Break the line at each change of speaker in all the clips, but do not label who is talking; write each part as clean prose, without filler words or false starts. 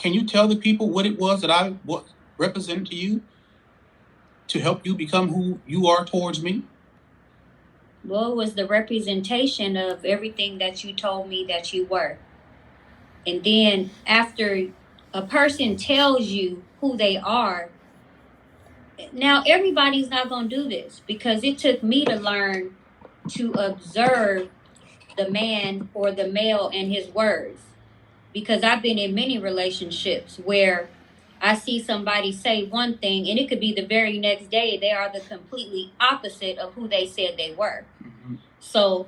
Can you tell the people what it was that I represented to you to help you become who you are towards me?
Well, it was the representation of everything that you told me that you were. And then after a person tells you who they are, now everybody's not going to do this, because it took me to learn to observe the man or the male and his words. Because I've been in many relationships where I see somebody say one thing and it could be the very next day they are the completely opposite of who they said they were. Mm-hmm. So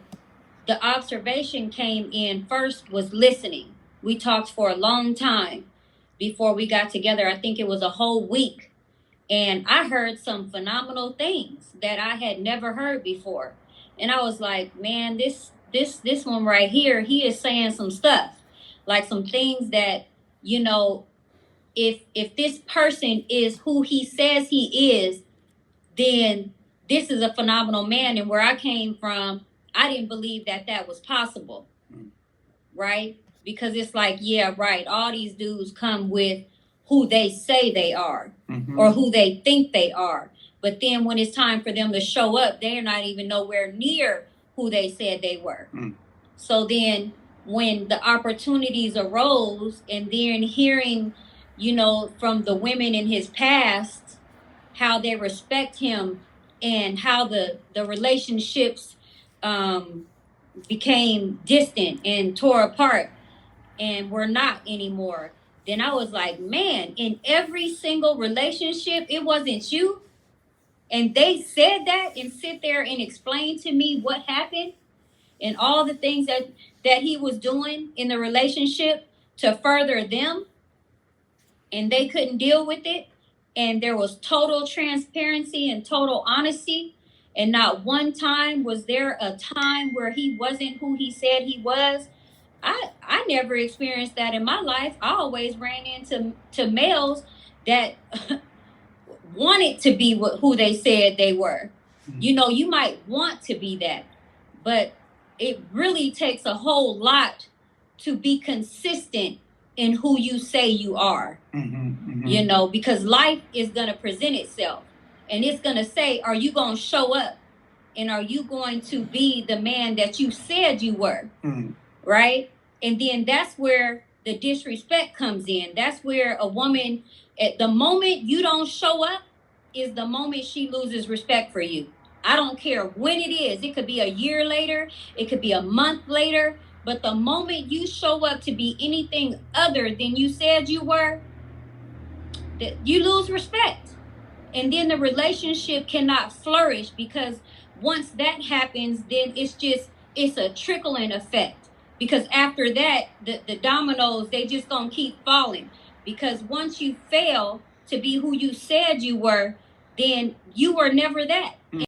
the observation came in first was listening. We talked for a long time before we got together. I think it was a whole week. And I heard some phenomenal things that I had never heard before. And I was like, man, this one right here, he is saying some stuff. Like some things that, you know, if this person is who he says he is, then this is a phenomenal man. And where I came from, I didn't believe that that was possible. Right? Because it's like, yeah, right. All these dudes come with who they say they are, mm-hmm. or who they think they are. But then when it's time for them to show up, they're not even nowhere near who they said they were. Mm. So then when the opportunities arose, and then hearing, you know, from the women in his past, how they respect him and how the relationships became distant and tore apart and were not anymore, then I was like, man, in every single relationship, it wasn't you. And they said that and sit there and explain to me what happened and all the things that he was doing in the relationship to further them. And they couldn't deal with it. And there was total transparency and total honesty. And not one time was there a time where he wasn't who he said he was. I never experienced that in my life. I always ran into males that wanted to be who they said they were. Mm-hmm. You know, you might want to be that, but it really takes a whole lot to be consistent in who you say you are. Mm-hmm, mm-hmm. You know, because life is going to present itself and it's going to say, are you going to show up and are you going to be the man that you said you were? Mm-hmm. Right? And then that's where the disrespect comes in. That's where a woman, at the moment you don't show up, is the moment she loses respect for you. I don't care when it is. It could be a year later. It could be a month later. But the moment you show up to be anything other than you said you were, you lose respect. And then the relationship cannot flourish, because once that happens, then it's a trickling effect. Because after that, the dominoes, they just gonna keep falling. Because once you fail to be who you said you were, then you were never that.